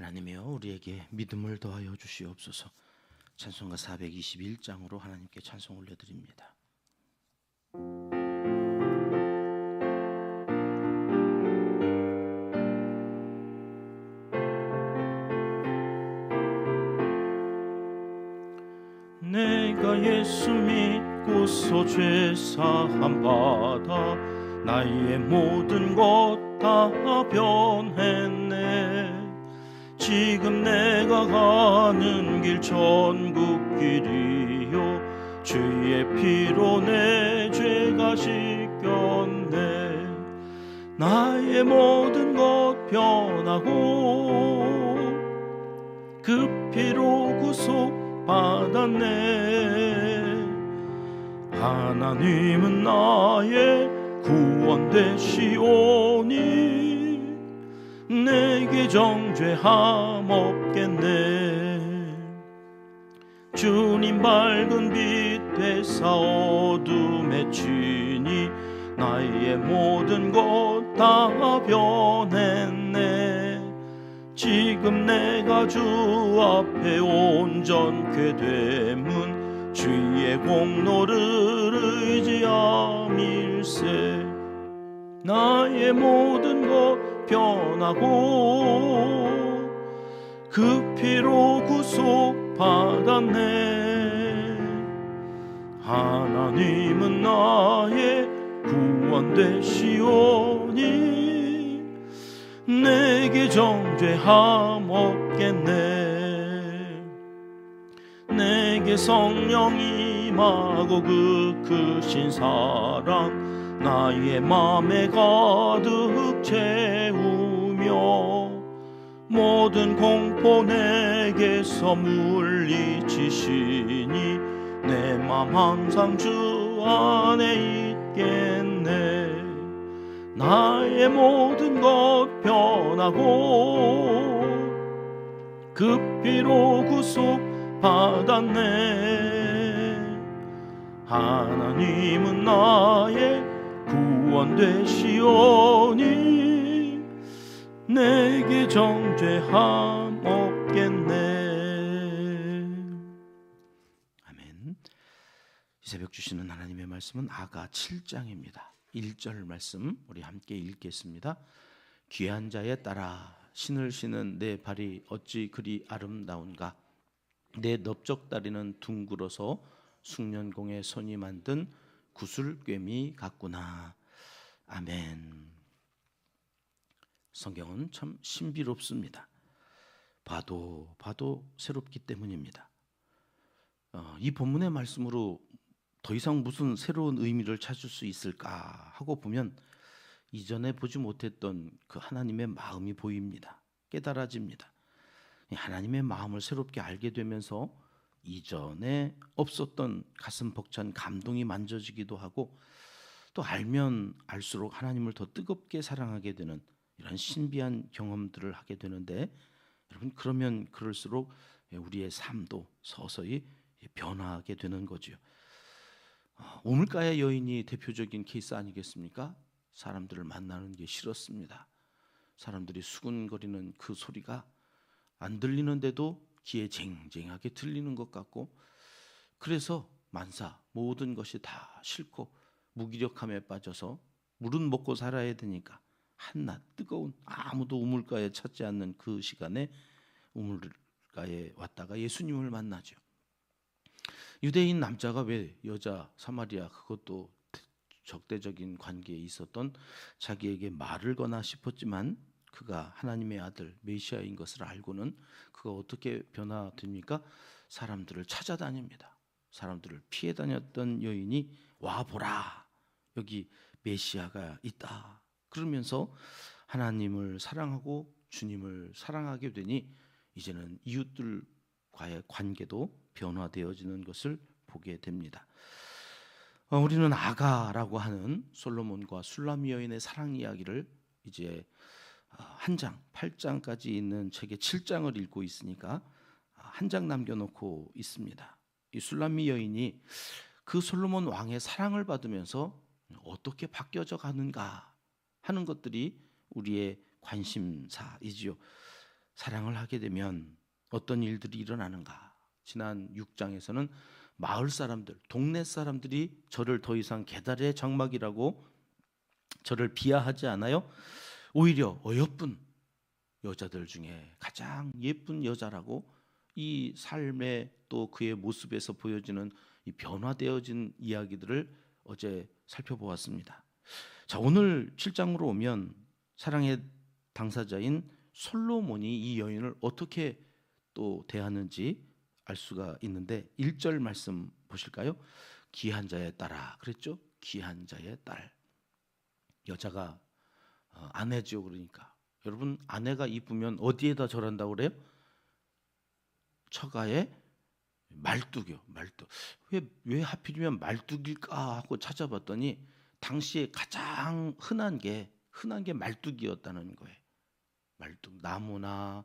하나님이여 우리에게 믿음을 더하여 주시옵소서. 찬송가 421장으로 하나님께 찬송 올려드립니다. 내가 예수 믿고서 죄사함 받아 나의 모든 것 다 변했네. 지금 내가 가는 길 천국 길이요 주의 피로 내 죄가 씻겼네. 나의 모든 것 변하고 그 피로 구속 받았네. 하나님은 나의 구원 되시오니 내게 정죄함 없겠네. 주님 밝은 빛 되사 어둠에 치니 나의 모든 것 다 변했네. 지금 내가 주 앞에 온전케 됨은 주의 공로를 의지함일세. 나의 모든 것 변하고 그 피로 구속 받았네. 하나님은 나의 구원 되시오니 내게 정죄함 없겠네. 내게 성령이 임하고 그 크신 사랑 나의 맘에 가득 채우며 모든 공포 내게서 물리치시니 내 맘 항상 주 안에 있겠네. 나의 모든 것 변하고 그 피로 구속 받았네. 하나님은 나의 구원 되시오니 내게 정죄함 없겠네. 아멘. 이 새벽 주시는 하나님의 말씀은 아가 7장입니다 1절 말씀 우리 함께 읽겠습니다. 귀한 자에 따라 신을 신은 내 발이 어찌 그리 아름다운가. 내 넓적다리는 둥글어서 숭년공의 손이 만든 구슬꿰미 같구나. 아멘. 성경은 참 신비롭습니다. 봐도 새롭기 때문입니다. 이 본문의 말씀으로 더 이상 무슨 새로운 의미를 찾을 수 있을까 하고 보면 이전에 보지 못했던 그 하나님의 마음이 보입니다. 깨달아집니다. 하나님의 마음을 새롭게 알게 되면서 이전에 없었던 가슴 벅찬 감동이 만져지기도 하고 또 알면 알수록 하나님을 더 뜨겁게 사랑하게 되는 이런 신비한 경험들을 하게 되는데, 여러분 그러면 그럴수록 우리의 삶도 서서히 변화하게 되는 거죠. 우물가의 여인이 대표적인 케이스 아니겠습니까? 사람들을 만나는 게 싫었습니다. 사람들이 수군거리는 그 소리가 안 들리는데도 귀에 쟁쟁하게 들리는 것 같고, 그래서 만사 모든 것이 다 싫고 무기력함에 빠져서 물은 먹고 살아야 되니까 한낮 뜨거운 아무도 우물가에 찾지 않는 그 시간에 우물가에 왔다가 예수님을 만나죠. 유대인 남자가 왜 여자 사마리아, 그것도 적대적인 관계에 있었던 자기에게 말을 거나 싶었지만 그가 하나님의 아들 메시아인 것을 알고는 그가 어떻게 변화됩니까? 사람들을 찾아다닙니다. 사람들을 피해 다녔던 여인이 와보라, 여기 메시아가 있다 그러면서 하나님을 사랑하고 주님을 사랑하게 되니 이제는 이웃들과의 관계도 변화되어지는 것을 보게 됩니다. 우리는 아가라고 하는 솔로몬과 술람미 여인의 사랑 이야기를 이제 한 장, 8장까지 있는 책의 7장을 읽고 있으니까 한 장 남겨놓고 있습니다. 이 술람미 여인이 그 솔로몬 왕의 사랑을 받으면서 어떻게 바뀌어져 가는가 하는 것들이 우리의 관심사이지요. 사랑을 하게 되면 어떤 일들이 일어나는가? 지난 6장에서는 마을 사람들, 동네 사람들이 저를 더 이상 계달의 장막이라고 저를 비하하지 않아요. 오히려 어여쁜 여자들 중에 가장 예쁜 여자라고 이 삶의 또 그의 모습에서 보여지는 이 변화되어진 이야기들을 어제 살펴보았습니다. 자, 오늘 7장으로 오면 사랑의 당사자인 솔로몬이 이 여인을 어떻게 또 대하는지 알 수가 있는데 1절 말씀 보실까요? 귀한 자의 딸아 그랬죠? 귀한 자의 딸. 여자가 아내죠. 그러니까 여러분 아내가 이쁘면 어디에다 절한다고 그래요? 처가에 말뚝이요. 말뚝. 왜 하필이면 말뚝일까 하고 찾아봤더니 당시에 가장 흔한 게 말뚝이었다는 거예요. 말뚝, 나무나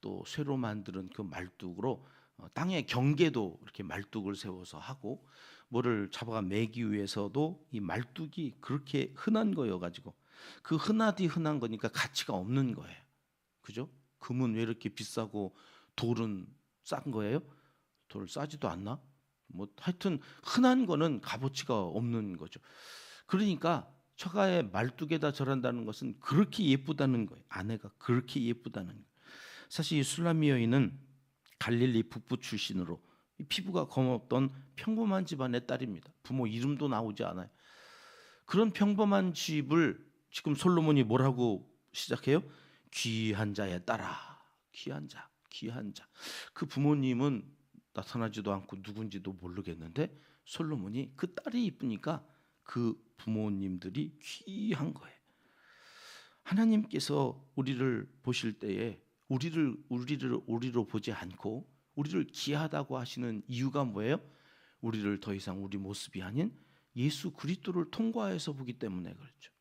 또 쇠로 만드는 그 말뚝으로 땅의 경계도 이렇게 말뚝을 세워서 하고 뭐를 잡아가 매기 위해서도 이 말뚝이 그렇게 흔한 거여가지고 그 흔하디 흔한 거니까 가치가 없는 거예요. 그죠? 금은 왜 이렇게 비싸고 돌은 싼 거예요? 돌 싸지도 않나? 뭐 하여튼 흔한 거는 값어치가 없는 거죠. 그러니까 처가에 말뚝에다 절한다는 것은 그렇게 예쁘다는 거예요. 아내가 그렇게 예쁘다는 거예요. 사실 이 술라미 여인은 갈릴리 북부 출신으로 피부가 검었던 평범한 집안의 딸입니다. 부모 이름도 나오지 않아요. 그런 평범한 집을 지금 솔로몬이 뭐라고 시작해요? 귀한 자의 딸아. 귀한 자, 귀한 자. 그 부모님은 나타나지도 않고 누군지도 모르겠는데 솔로몬이 그 딸이 이쁘니까 그 부모님들이 귀한 거예요. 하나님께서 우리를 보실 때에 우리로 보지 않고 우리를 귀하다고 하시는 이유가 뭐예요? 우리를 더 이상 우리 모습이 아닌 예수 그리스도를 통과해서 보기 때문에 그렇죠.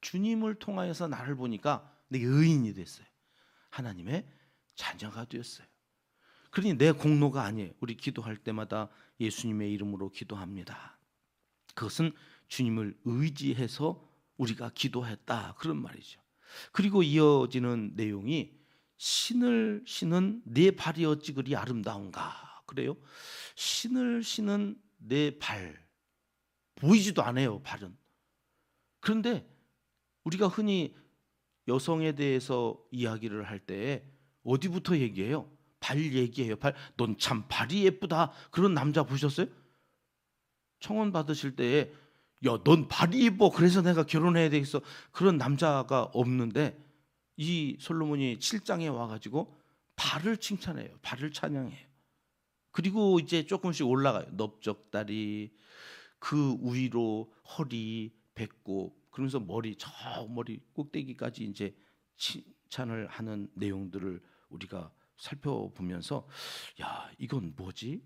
주님을 통하여서 나를 보니까 내게 의인이 됐어요. 하나님의 자녀가 되었어요. 그러니 내 공로가 아니에요. 우리 기도할 때마다 예수님의 이름으로 기도합니다. 그것은 주님을 의지해서 우리가 기도했다 그런 말이죠. 그리고 이어지는 내용이 신을 신은 내 발이 어찌 그리 아름다운가 그래요. 신을 신은 내 발 보이지도 않아요. 발은. 그런데 우리가 흔히 여성에 대해서 이야기를 할 때 어디부터 얘기해요? 발 얘기해요. 발. 넌 참 발이 예쁘다. 그런 남자 보셨어요? 청혼 받으실 때에 야, 넌 발이 예뻐. 그래서 내가 결혼해야 되겠어. 그런 남자가 없는데 이 솔로몬이 7장에 와가지고 발을 칭찬해요. 발을 찬양해요. 그리고 이제 조금씩 올라가요. 넓적다리, 그 위로 허리, 배꼽, 그러면서 머리 꼭대기까지 이제 칭찬을 하는 내용들을 우리가 살펴보면서 야, 이건 뭐지?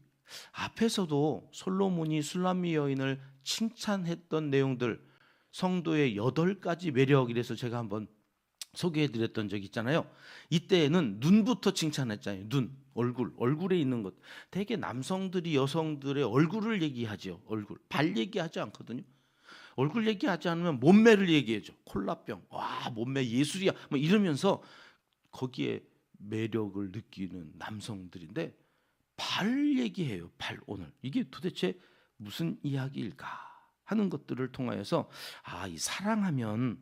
앞에서도 솔로몬이 술라미 여인을 칭찬했던 내용들 성도의 8가지 매력 이래서 제가 한번 소개해드렸던 적이 있잖아요. 이때에는 눈부터 칭찬했잖아요. 눈, 얼굴에 있는 것. 대개 남성들이 여성들의 얼굴을 얘기하죠. 얼굴, 발 얘기하지 않거든요. 얼굴 얘기하지 않으면 몸매를 얘기해줘. 콜라병, 와 몸매 예술이야. 뭐 이러면서 거기에 매력을 느끼는 남성들인데 발 얘기해요. 발 오늘 이게 도대체 무슨 이야기일까 하는 것들을 통하여서 이 사랑하면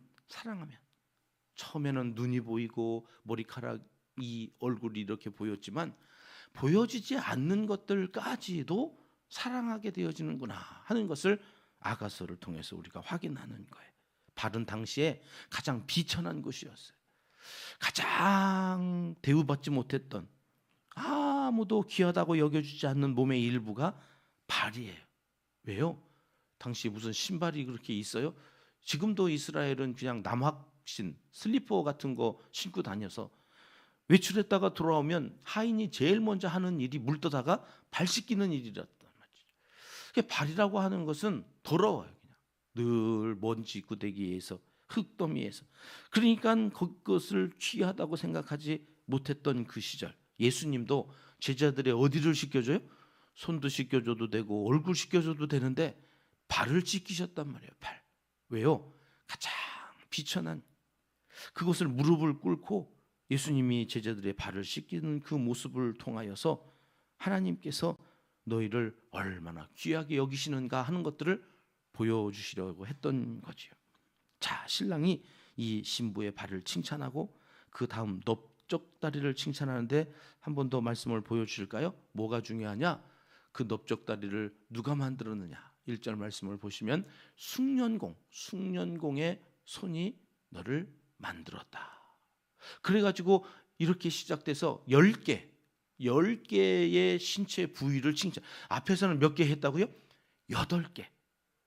처음에는 눈이 보이고 머리카락이 얼굴이 이렇게 보였지만 보여지지 않는 것들까지도 사랑하게 되어지는구나 하는 것을 아가서를 통해서 우리가 확인하는 거예요. 발은 당시에 가장 비천한 것이었어요. 가장 대우받지 못했던 아무도 귀하다고 여겨주지 않는 몸의 일부가 발이에요. 왜요? 당시 무슨 신발이 그렇게 있어요? 지금도 이스라엘은 그냥 남학신 슬리퍼 같은 거 신고 다녀서 외출했다가 돌아오면 하인이 제일 먼저 하는 일이 물 떠다가 발 씻기는 일이었단 말이죠. 발이라고 하는 것은 더러워요. 그냥 늘 먼지 구데기에서 흙더미에서. 그러니까 그것을 귀하다고 생각하지 못했던 그 시절 예수님도 제자들의 어디를 씻겨줘요? 손도 씻겨줘도 되고 얼굴 씻겨줘도 되는데 발을 씻기셨단 말이에요. 발. 왜요? 가장 비천한 그것을 무릎을 꿇고 예수님이 제자들의 발을 씻기는 그 모습을 통하여서 하나님께서 너희를 얼마나 귀하게 여기시는가 하는 것들을 보여주시려고 했던 거지요. 자, 신랑이 이 신부의 발을 칭찬하고 그 다음 넓적다리를 칭찬하는데 한 번 더 말씀을 보여주실까요? 뭐가 중요하냐? 그 넓적다리를 누가 만들었느냐? 1절 말씀을 보시면 숭년공의 손이 너를 만들었다. 그래가지고 이렇게 시작돼서 10개의 신체 부위를 칭찬. 앞에서는 몇 개 했다고요? 8개.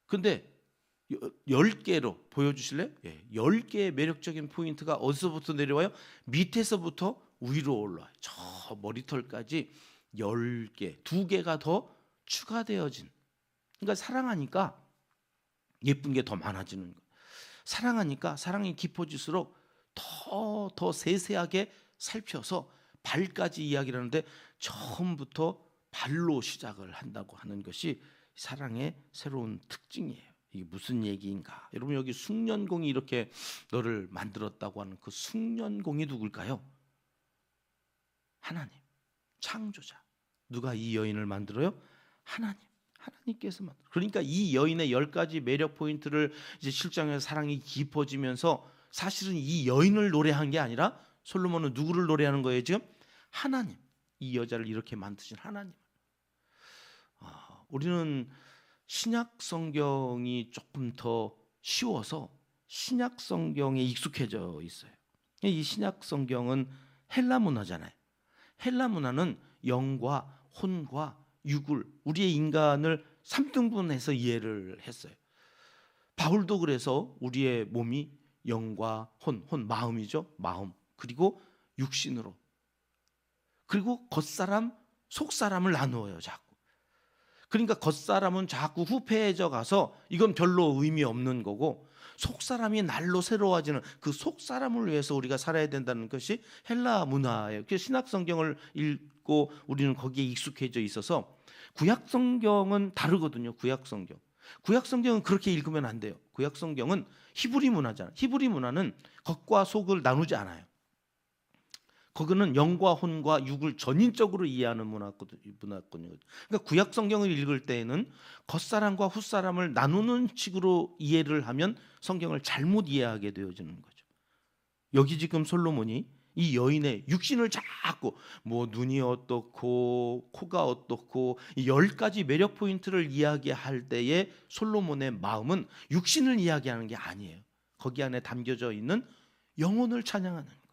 근데 10개로 보여주실래요? 10개의 매력적인 포인트가 어디서부터 내려와요? 밑에서부터 위로 올라와요. 저 머리털까지 10개, 2개가 더 추가되어진. 그러니까 사랑하니까 예쁜 게 더 많아지는 거예요. 사랑하니까 사랑이 깊어질수록 더 세세하게 살펴서 발까지 이야기를 하는데 처음부터 발로 시작을 한다고 하는 것이 사랑의 새로운 특징이에요. 이게 무슨 얘기인가? 여러분, 여기 숭년공이 이렇게 너를 만들었다고 하는 그 숭년공이 누굴까요? 하나님, 창조자. 누가 이 여인을 만들어요? 하나님께서 만들어요. 그러니까 이 여인의 10가지 매력 포인트를 이제 7장에서 사랑이 깊어지면서 사실은 이 여인을 노래한 게 아니라 솔로몬은 누구를 노래하는 거예요 지금? 하나님. 이 여자를 이렇게 만드신 하나님. 우리는 신약 성경이 조금 더 쉬워서 신약 성경에 익숙해져 있어요. 이 신약 성경은 헬라 문화잖아요. 헬라 문화는 영과 혼과 육을, 우리의 인간을 3등분해서 이해를 했어요. 바울도 그래서 우리의 몸이 영과 혼 마음이죠. 마음. 그리고 육신으로. 그리고 겉사람, 속사람을 나누어요, 자꾸. 그러니까 겉사람은 자꾸 후패해져 가서 이건 별로 의미 없는 거고, 속사람이 날로 새로워지는 그 속사람을 위해서 우리가 살아야 된다는 것이 헬라 문화예요. 그래서 신약 성경을 읽고 우리는 거기에 익숙해져 있어서 구약 성경은 다르거든요. 구약 성경은 그렇게 읽으면 안 돼요. 구약 성경은 히브리 문화잖아요. 히브리 문화는 겉과 속을 나누지 않아요. 거기는 영과 혼과 육을 전인적으로 이해하는 문화거든요. 그러니까 구약 성경을 읽을 때에는 겉사람과 훗사람을 나누는 식으로 이해를 하면 성경을 잘못 이해하게 되어지는 거죠. 여기 지금 솔로몬이 이 여인의 육신을 자꾸 뭐 눈이 어떻고 코가 어떻고 이 10가지 매력 포인트를 이야기할 때에 솔로몬의 마음은 육신을 이야기하는 게 아니에요. 거기 안에 담겨져 있는 영혼을 찬양하는 거예요.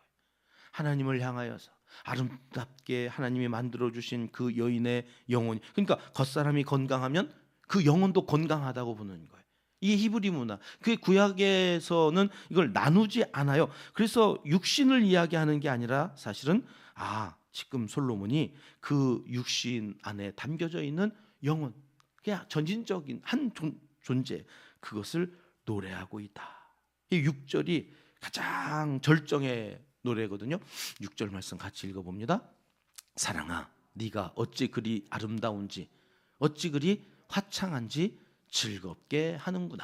하나님을 향하여서 아름답게 하나님이 만들어주신 그 여인의 영혼이, 그러니까 겉사람이 건강하면 그 영혼도 건강하다고 보는 거예요. 이 히브리 문화, 그 구약에서는 이걸 나누지 않아요. 그래서 육신을 이야기하는 게 아니라 사실은 지금 솔로몬이 그 육신 안에 담겨져 있는 영혼, 그냥 전진적인 한 존재, 그것을 노래하고 있다. 이 6절이 가장 절정의 노래거든요. 6절 말씀 같이 읽어봅니다. 사랑아, 네가 어찌 그리 아름다운지, 어찌 그리 화창한지 즐겁게 하는구나.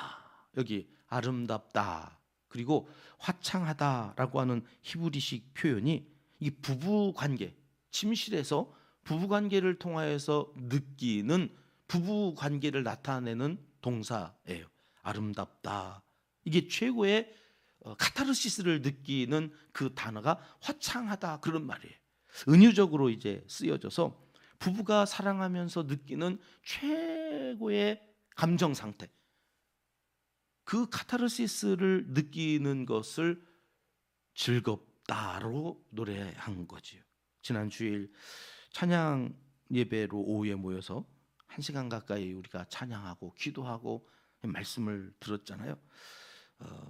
여기 아름답다 그리고 화창하다라고 하는 히브리식 표현이 이 부부관계, 침실에서 부부관계를 통하여서 느끼는 부부관계를 나타내는 동사예요. 아름답다. 이게 최고의 카타르시스를 느끼는 그 단어가 화창하다, 그런 말이에요. 은유적으로 이제 쓰여져서 부부가 사랑하면서 느끼는 최고의 감정 상태, 그 카타르시스를 느끼는 것을 즐겁다로 노래한 거지요. 지난 주일 찬양 예배로 오후에 모여서 1시간 가까이 우리가 찬양하고 기도하고 말씀을 들었잖아요.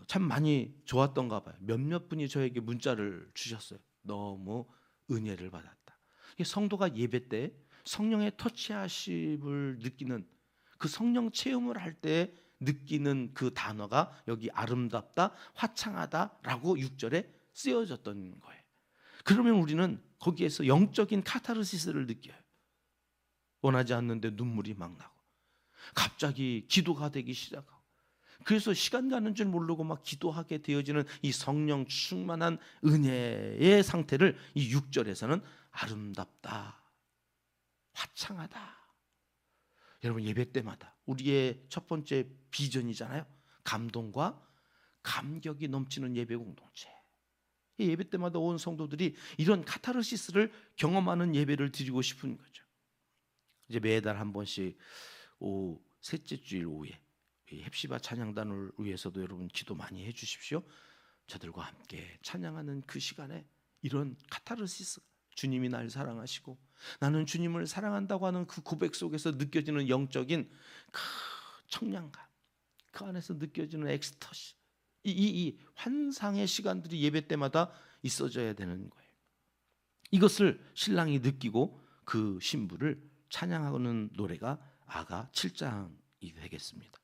참 많이 좋았던가 봐요. 몇몇 분이 저에게 문자를 주셨어요. 너무 은혜를 받았다. 성도가 예배 때 성령의 터치하심을 느끼는, 그 성령 체험을 할 때 느끼는 그 단어가 여기 아름답다, 화창하다라고 6절에 쓰여졌던 거예요. 그러면 우리는 거기에서 영적인 카타르시스를 느껴요. 원하지 않는데 눈물이 막 나고 갑자기 기도가 되기 시작하고 그래서 시간 가는 줄 모르고 막 기도하게 되어지는 이 성령 충만한 은혜의 상태를 이 6절에서는 아름답다, 화창하다. 여러분, 예배 때마다 우리의 첫 번째 비전이잖아요. 감동과 감격이 넘치는 예배 공동체. 예배 때마다 온 성도들이 이런 카타르시스를 경험하는 예배를 드리고 싶은 거죠. 이제 매달 한 번씩 셋째 주일 오후에 헵시바 찬양단을 위해서도 여러분 기도 많이 해주십시오. 저들과 함께 찬양하는 그 시간에 이런 카타르시스, 주님이 날 사랑하시고 나는 주님을 사랑한다고 하는 그 고백 속에서 느껴지는 영적인 그 청량감, 그 안에서 느껴지는 엑스터시, 이 환상의 시간들이 예배 때마다 있어져야 되는 거예요. 이것을 신랑이 느끼고 그 신부를 찬양하는 노래가 아가 7장이 되겠습니다.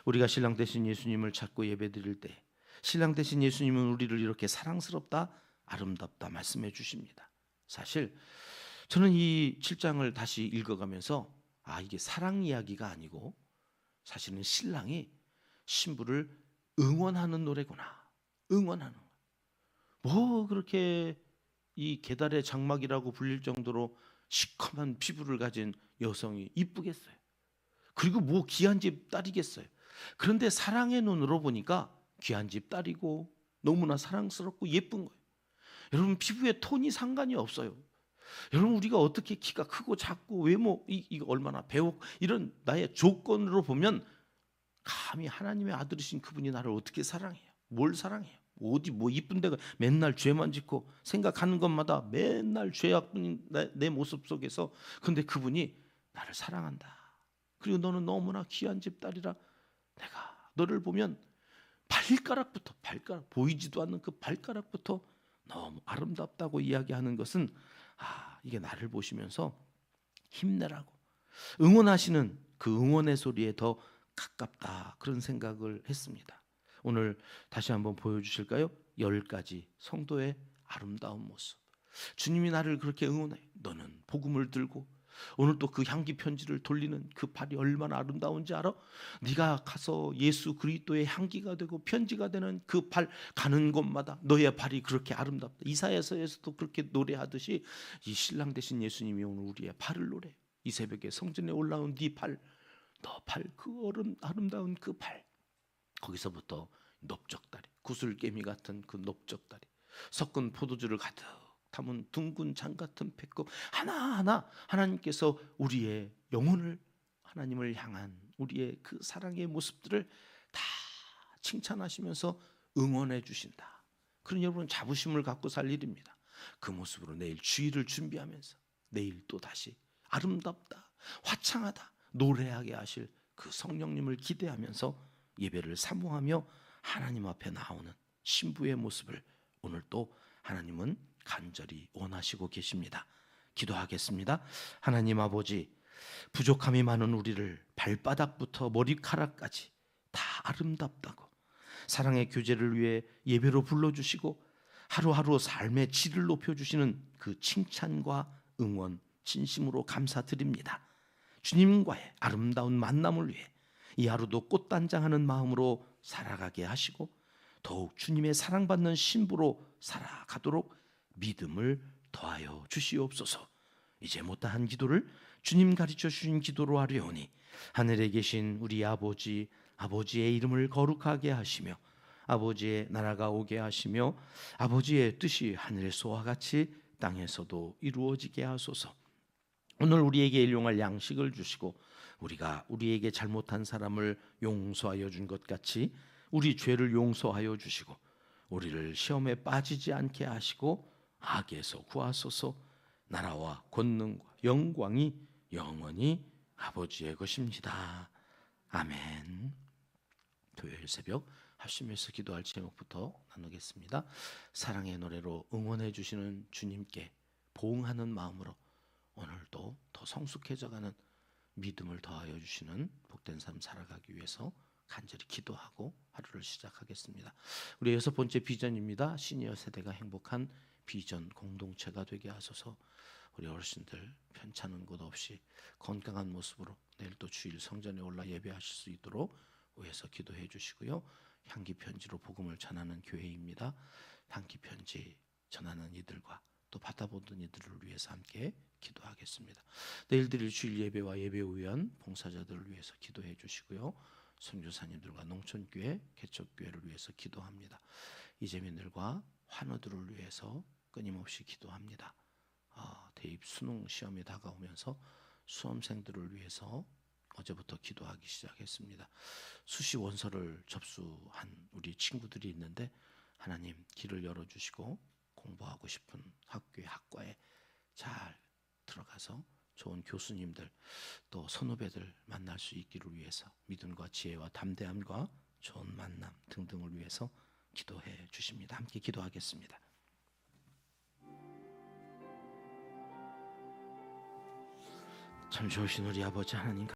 우리가 신랑 되신 예수님을 찾고 예배드릴 때 신랑 되신 예수님은 우리를 이렇게 사랑스럽다, 아름답다 말씀해 주십니다. 사실 저는 이 7장을 다시 읽어가면서 이게 사랑 이야기가 아니고 사실은 신랑이 신부를 응원하는 노래구나. 응원하는 거. 뭐 그렇게 이 계달의 장막이라고 불릴 정도로 시커먼 피부를 가진 여성이 이쁘겠어요? 그리고 뭐 귀한 집 딸이겠어요? 그런데 사랑의 눈으로 보니까 귀한 집 딸이고 너무나 사랑스럽고 예쁜 거예요. 여러분, 피부의 톤이 상관이 없어요. 여러분, 우리가 어떻게 키가 크고 작고 외모 이거 얼마나 배우 이런 나의 조건으로 보면 감히 하나님의 아들이신 그분이 나를 어떻게 사랑해요? 뭘 사랑해요? 어디 뭐 이쁜 데가 맨날 죄만 짓고 생각하는 것마다 맨날 죄악뿐인 내 모습 속에서, 근데 그분이 나를 사랑한다. 그리고 너는 너무나 귀한 집 딸이라 내가 너를 보면 발가락 보이지도 않는 그 발가락부터 너무 아름답다고 이야기하는 것은 이게 나를 보시면서 힘내라고 응원하시는 그 응원의 소리에 더 가깝다, 그런 생각을 했습니다. 오늘 다시 한번 보여주실까요? 10가지 성도의 아름다운 모습. 주님이 나를 그렇게 응원해. 너는 복음을 들고 오늘 또 그 향기 편지를 돌리는 그 발이 얼마나 아름다운지 알아? 네가 가서 예수 그리스도의 향기가 되고 편지가 되는 그 발 가는 곳마다 너의 발이 그렇게 아름답다. 이사야서에서도 그렇게 노래하듯이 이 신랑 되신 예수님이 오늘 우리의 발을 노래해요. 이 새벽에 성전에 올라온 네 발, 너 발, 그 아름다운 그 발, 거기서부터 넓적다리, 구슬개미 같은 그 넓적다리, 섞은 포도주를 가득 담은 둥근 장 같은 배꼽 하나하나 하나님께서 우리의 영혼을, 하나님을 향한 우리의 그 사랑의 모습들을 다 칭찬하시면서 응원해 주신다. 그런 여러분 자부심을 갖고 살 일입니다. 그 모습으로 내일 주일을 준비하면서 내일 또 다시 아름답다, 화창하다 노래하게 하실 그 성령님을 기대하면서 예배를 사모하며 하나님 앞에 나오는 신부의 모습을 오늘 또 하나님은 간절히 원하시고 계십니다. 기도하겠습니다. 하나님 아버지, 부족함이 많은 우리를 발바닥부터 머리카락까지 다 아름답다고 사랑의 교제를 위해 예배로 불러주시고 하루하루 삶의 질을 높여주시는 그 칭찬과 응원 진심으로 감사드립니다. 주님과의 아름다운 만남을 위해 이 하루도 꽃단장하는 마음으로 살아가게 하시고 더욱 주님의 사랑받는 신부로 살아가도록 믿음을 더하여 주시옵소서. 이제 못다한 기도를 주님 가르쳐 주신 기도로 하려오니 하늘에 계신 우리 아버지, 아버지의 이름을 거룩하게 하시며 아버지의 나라가 오게 하시며 아버지의 뜻이 하늘에서와 같이 땅에서도 이루어지게 하소서. 오늘 우리에게 일용할 양식을 주시고 우리가 우리에게 잘못한 사람을 용서하여 준 것 같이 우리 죄를 용서하여 주시고 우리를 시험에 빠지지 않게 하시고 악에서 구하소서. 나라와 권능과 영광이 영원히 아버지의 것입니다. 아멘. 토요일 새벽 합심해서 기도할 제목부터 나누겠습니다. 사랑의 노래로 응원해 주시는 주님께 보응하는 마음으로 오늘도 더 성숙해져가는 믿음을 더하여 주시는 복된 삶 살아가기 위해서 간절히 기도하고 하루를 시작하겠습니다. 우리 6번째 비전입니다. 시니어 세대가 행복한 비전 공동체가 되게 하소서. 우리 어르신들 편찮은 곳 없이 건강한 모습으로 내일 또 주일 성전에 올라 예배하실 수 있도록 위해서 기도해 주시고요. 향기 편지로 복음을 전하는 교회입니다. 향기 편지 전하는 이들과 또 받아보는 이들을 위해서 함께 기도하겠습니다. 내일 드릴 주일 예배와 예배 후연 봉사자들을 위해서 기도해 주시고요. 선교사님들과 농촌교회, 개척교회를 위해서 기도합니다. 이재민들과 환우들을 위해서 끊임없이 기도합니다. 대입 수능 시험이 다가오면서 수험생들을 위해서 어제부터 기도하기 시작했습니다. 수시 원서를 접수한 우리 친구들이 있는데 하나님 길을 열어주시고 공부하고 싶은 학교에 학과에 잘 들어가서 좋은 교수님들 또 선후배들 만날 수 있기를 위해서 믿음과 지혜와 담대함과 좋은 만남 등등을 위해서 기도해 주십니다. 함께 기도하겠습니다. 참 좋으신 우리 아버지 하나님